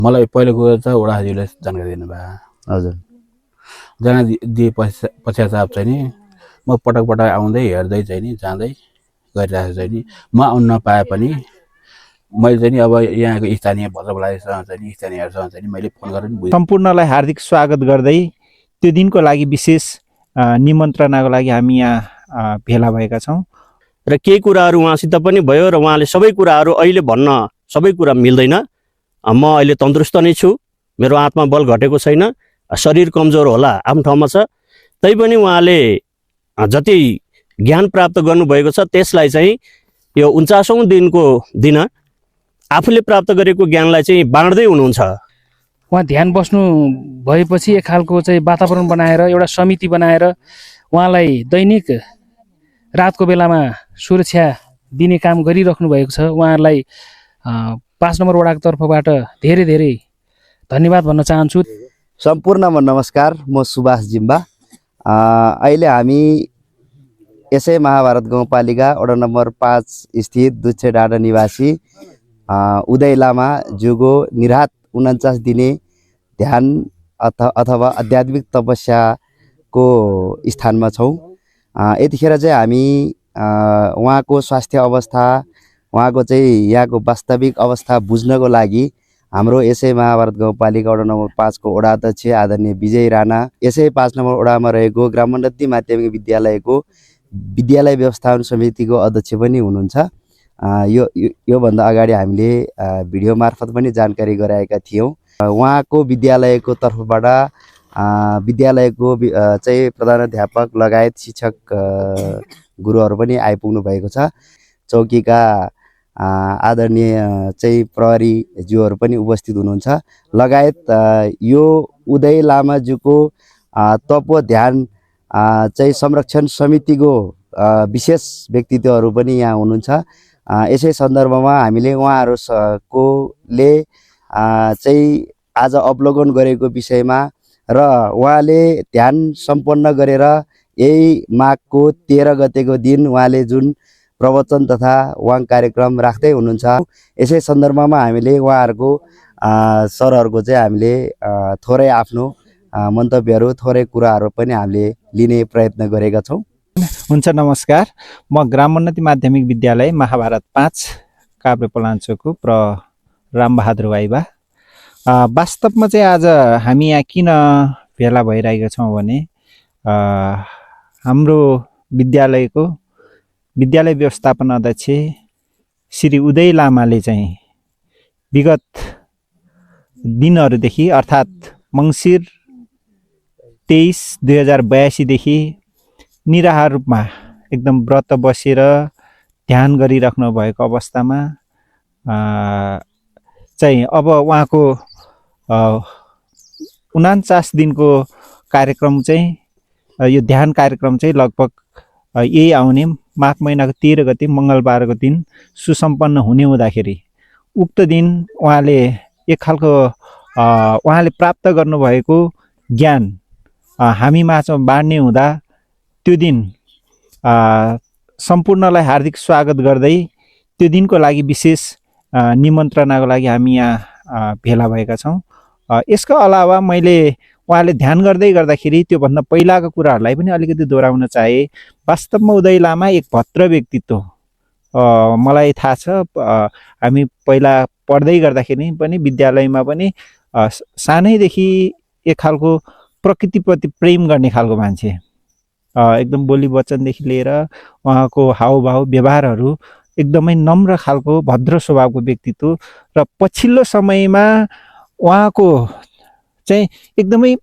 मलाई पहिलो कुरो त वडाजीले जानकारी दिनुभयो। हजुर जानकारी दिए पश्चात चाहिँ नि म पटक पटक आउँदै हेर्दै चाहिँ नि जाँदै गरिरहेको चाहिँ नि म आउन नपाए पनि मैले चाहिँ नि अब यहाँको स्थानीय भद्रबलाईसँग चाहिँ नि स्थानीयहरूसँग चाहिँ नि मैले फोन गरेर बुझेँ। सम्पूर्णलाई हार्दिक स्वागत गर्दै त्यो दिनको लागि विशेष निमन्त्रणाको लागि हामी यहाँ भेला भएका छौँ र केही कुराहरू उहाँसित पनि भयो र उहाँले सबै कुराहरू अहिले भन्न सबै कुरा मिल्दैन। म अहिले तन्दुरुस्त नै छु, मेरो आत्मा बल घटेको छैन, शरीर कमजोर होला आफ्नो ठाउँमा छ, तैपनि उहाँले जति ज्ञान प्राप्त गर्नुभएको छ त्यसलाई चाहिँ यो 49औं दिनको दिन आफूले प्राप्त गरेको ज्ञानलाई चाहिँ बाँड्दै हुनुहुन्छ। उहाँ ध्यान बस्नु भएपछि एक खालको चाहिँ वातावरण बनाएर एउटा समिति बनाएर उहाँलाई दैनिक रातको बेलामा सुरक्षा दिने काम गरिराख्नु भएको छ। उहाँहरूलाई 5 नम्बर वडाको तर्फबाट धेरै धेरै धन्यवाद भन्न चाहन्छु। सम्पूर्णमा नमस्कार, म सुभाष जिम्बा। अहिले हामी यसै महाभारत गाउँपालिका वडा नम्बर 5 स्थित दुच्छे डाँडा निवासी उदय लामा जुगो निर्हात 49 दिने ध्यान अथवा आध्यात्मिक तपस्याको स्थानमा छौँ। यतिखेर चाहिँ हामी उहाँको स्वास्थ्य अवस्था, उहाँको चाहिँ यहाँको वास्तविक अवस्था बुझ्नको लागि हाम्रो यसै महाभारत गाउँपालिका वडा नम्बर 5 को वडा अध्यक्ष आदरणीय विजय राणा, यसै 5 नम्बर वडामा रहेको ग्रामोन्नति माध्यमिक विद्यालयको विद्यालय व्यवस्थापन समितिको अध्यक्ष पनि हुनुहुन्छ। योभन्दा अगाडि हामीले भिडियो मार्फत पनि जानकारी गराएका थियौँ। उहाँको विद्यालयको तर्फबाट विद्यालयको चाहिँ प्रधानाध्यापक लगायत शिक्षक गुरुहरू पनि आइपुग्नु भएको छ। चौकीका आदरणीय चाहिँ प्रहरी ज्यूहरू पनि उपस्थित हुनुहुन्छ। लगायत यो उदय लामाज्यूको तपो ध्यान चाहिँ संरक्षण समितिको विशेष व्यक्तित्वहरू पनि यहाँ हुनुहुन्छ। यसै सन्दर्भमा हामीले उहाँहरूकोले चाहिँ आज अवलोकन गरेको विषयमा र उहाँले ध्यान सम्पन्न गरेर यही माघको 13 गतेको दिन उहाँले जुन प्रवचन तथा वाङ कार्यक्रम राख्दै हुनुहुन्छ, यसै सन्दर्भमा हामीले उहाँहरूको सरहरूको चाहिँ हामीले थोरै आफ्नो मन्तव्यहरू, थोरै कुराहरू पनि हामीले लिने प्रयत्न गरेका छौँ। हुन्छ, नमस्कार। म ग्रामोन्नति माध्यमिक विद्यालय महाभारत 5 काभ्रेपलाञ्चोकको रामबहादुर वाइबा। वास्तवमा चाहिँ आज हामी यहाँ किन भेला भइरहेका छौँ भने हाम्रो विद्यालयको विद्यालय व्यवस्थापन अध्यक्ष श्री उदय लामाले चाहिँ विगत दिनहरूदेखि अर्थात् मङ्सिर 23 2082 देखि निराहार रूपमा एकदम व्रत बसेर ध्यान गरिराख्नु भएको अवस्थामा चाहिँ अब उहाँको 49 दिनको कार्यक्रम चाहिँ यो ध्यान कार्यक्रम चाहिँ लगभग यही आउने माघ महिनाको 13 गते मङ्गलबारको दिन सुसम्पन्न हुने हुँदाखेरि उक्त दिन उहाँले एक खालको उहाँले प्राप्त गर्नुभएको ज्ञान हामी माझ बाँड्ने हुँदा त्यो दिन सम्पूर्णलाई हार्दिक स्वागत गर्दै त्यो दिनको लागि विशेष निमन्त्रणाको लागि हामी यहाँ भेला भएका छौँ। यसको अलावा मैले उहाँले ध्यान गर्दै गर्दाखेरि त्योभन्दा पहिलाको कुराहरूलाई पनि अलिकति दोहोऱ्याउन चाहे। वास्तवमा उदय लामा एक भद्र व्यक्तित्व मलाई थाहा छ। हामी पहिला पढ्दै गर्दाखेरि पनि विद्यालयमा पनि सानैदेखि एक खालको प्रकृतिप्रति प्रेम गर्ने खालको मान्छे, एकदम बोली वचनदेखि लिएर उहाँको हावभाव व्यवहारहरू एकदमै नम्र खालको भद्र स्वभावको व्यक्तित्व र पछिल्लो समयमा उहाँको चाहिँ एकदमै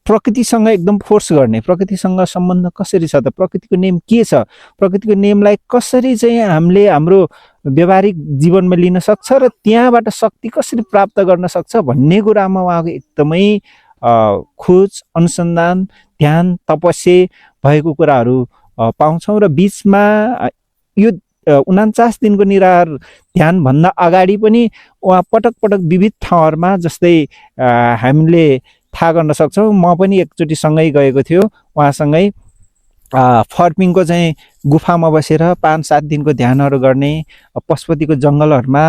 प्रकृतिसँग एकदम फोर्स गर्ने, प्रकृतिसँग सम्बन्ध कसरी छ त, प्रकृतिको नियम के छ, प्रकृतिको नियमलाई कसरी चाहिँ हामीले हाम्रो व्यवहारिक जीवनमा लिन सक्छ र त्यहाँबाट शक्ति कसरी प्राप्त गर्न सक्छ भन्ने कुरामा उहाँको एकदमै खोज, अनुसन्धान, ध्यान, तपस्या भएको कुराहरू पाउँछौँ। र बिचमा यो 49 दिनको निराहार ध्यानभन्दा अगाडि पनि उहाँ पटक पटक विविध ठाउँहरूमा जस्तै हामीले थाहा गर्न सक्छौँ। म पनि एकचोटि सँगै गएको थियो उहाँसँगै फर्पिङको चाहिँ गुफामा बसेर 5-7 दिनको ध्यानहरू गर्ने, पशुपतिको जङ्गलहरूमा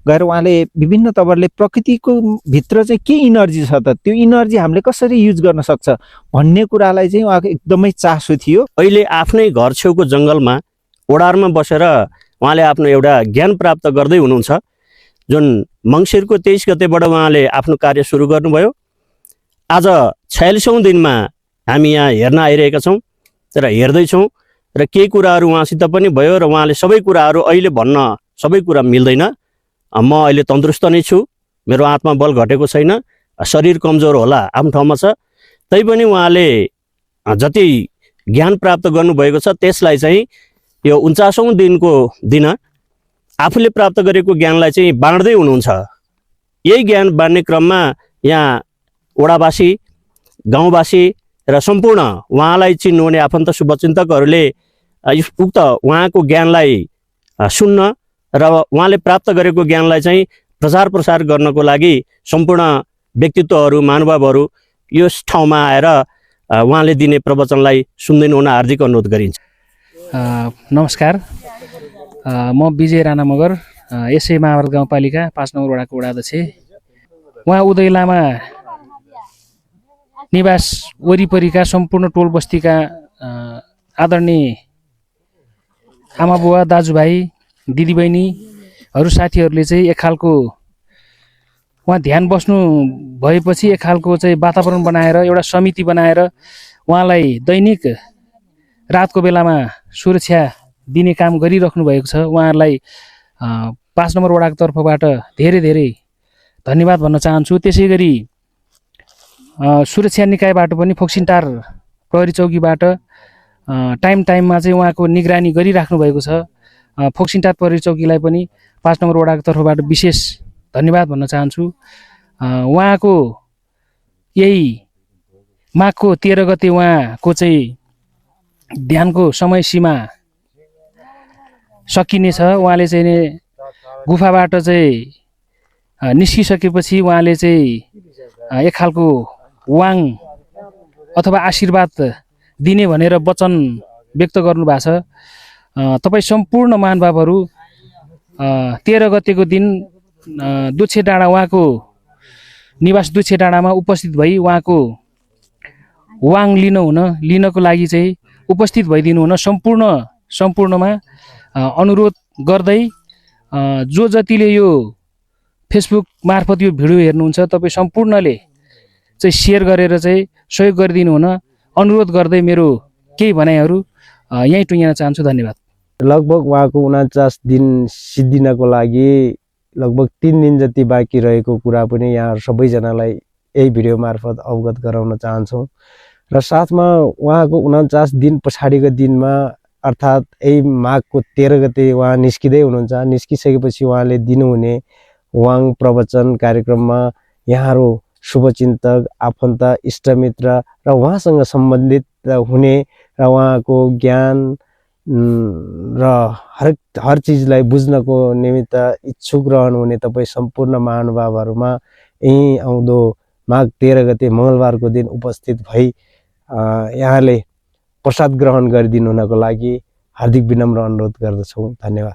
गएर उहाँले विभिन्न तपाईँहरूले प्रकृतिको भित्र चाहिँ के इनर्जी छ त, त्यो इनर्जी हामीले कसरी युज गर्न सक्छ भन्ने कुरालाई चाहिँ उहाँको एकदमै चासो थियो। अहिले आफ्नै घर छेउको जङ्गलमा ओडारमा बसेर उहाँले आफ्नो एउटा ज्ञान प्राप्त गर्दै हुनुहुन्छ। जुन मङ्सिरको 23 गतेबाट उहाँले आफ्नो कार्य सुरु गर्नुभयो। आज 46औं दिनमा हामी यहाँ हेर्न आइरहेका छौँ र हेर्दैछौँ र केही कुराहरू उहाँसित पनि भयो र उहाँले सबै कुराहरू अहिले भन्न सबै कुरा मिल्दैन। म अहिले तन्दुरुस्त नै छु, मेरो आत्मा बल घटेको छैन, शरीर कमजोर होला आफ्नो ठाउँमा छ, तैपनि उहाँले जति ज्ञान प्राप्त गर्नुभएको छ त्यसलाई चाहिँ यो 49औं दिनको दिन आफूले प्राप्त गरेको ज्ञानलाई चाहिँ बाँड्दै हुनुहुन्छ। यही ज्ञान बाँड्ने क्रममा यहाँ ओडावासी, गाउँवासी र सम्पूर्ण उहाँलाई चिन्नुहुने आफन्त शुभचिन्तकहरूले उक्त उहाँको ज्ञानलाई सुन्न र उहाँले प्राप्त गरेको ज्ञानलाई चाहिँ प्रचार प्रसार गर्नको लागि सम्पूर्ण व्यक्तित्वहरू, महानुभावहरू यस ठाउँमा आएर उहाँले दिने प्रवचनलाई सुन्दैन हुन हार्दिक अनुरोध गरिन्छ। नमस्कार, म विजय राणा मगर, यसै महाभारत गाउँपालिका 5 नम्बर वडाको वडा अध्यक्ष। उहाँ उदय लामा निवास वरिपरिका सम्पूर्ण टोल बस्तीका आदरणीय आमा बुवा, दाजुभाइ, दिदीबहिनीहरू, साथीहरूले चाहिँ एक खालको उहाँ ध्यान बस्नु भएपछि एक खालको चाहिँ वातावरण बनाएर एउटा समिति बनाएर उहाँलाई दैनिक रातको बेलामा सुरक्षा दिने काम गरिराख्नु भएको छ। उहाँहरूलाई 5 नम्बर वडाको तर्फबाट धेरै धेरै धन्यवाद भन्न चाहन्छु। त्यसै गरी सुरक्षा निकायबाट पनि फोक्सिन्टार प्रहरी चौकीबाट टाइममा चाहिँ उहाँको निगरानी गरिराख्नु भएको छ। फोक्सिन्टार प्रहरी चौकीलाई पनि 5 नम्बर वडाको तर्फबाट विशेष धन्यवाद भन्न चाहन्छु। उहाँको यही माघको 13 गते उहाँको चाहिँ ध्यानको समय सीमा सकिनेछ। उहाँले चाहिँ गुफाबाट चाहिँ निस्किसकेपछि उहाँले चाहिँ एक खालको वाङ अथवा आशीर्वाद दिने भनेर वचन व्यक्त गर्नुभएको छ। तपाईँ सम्पूर्ण महानुभावहरू 13 गतेको दिन दुच्छे डाँडा, उहाँको निवास दुच्छे डाँडामा उपस्थित भई उहाँको वाङ लिनको लागि चाहिँ उपस्थित भइदिनु हुन सम्पूर्णमा अनुरोध गर्दै, जो जतिले यो फेसबुक मार्फत यो भिडियो हेर्नुहुन्छ तपाईँ सम्पूर्णले चाहिँ सेयर गरेर चाहिँ सहयोग गरिदिनु हुन अनुरोध गर्दै मेरो केही भनाइहरू यहीँ टुङ्ग्याउन चाहन्छु। धन्यवाद। लगभग उहाँको 49 दिन सिद्धिनको लागि लगभग 3 दिन जति बाँकी रहेको कुरा पनि यहाँ सबैजनालाई यही भिडियो मार्फत अवगत गराउन चाहन्छौँ। र साथमा उहाँको 49 दिन पछाडिको दिनमा अर्थात् यही माघको 13 गते उहाँ निस्किँदै हुनुहुन्छ। निस्किसकेपछि उहाँले दिनुहुने वाङ प्रवचन कार्यक्रममा यहाँहरू शुभचिन्तक, आफन्त, इष्टमित्र र उहाँसँग सम्बन्धित हुने र उहाँको ज्ञान र हर चिजलाई बुझ्नको निमित्त इच्छुक रहनुहुने तपाईँ सम्पूर्ण महानुभावहरूमा यही आउँदो माघ 13 गते मङ्गलबारको दिन उपस्थित भई यहाँले प्रसाद ग्रहण गरिदिनु हुनको लागि हार्दिक विनम्र अनुरोध गर्दछौँ। धन्यवाद।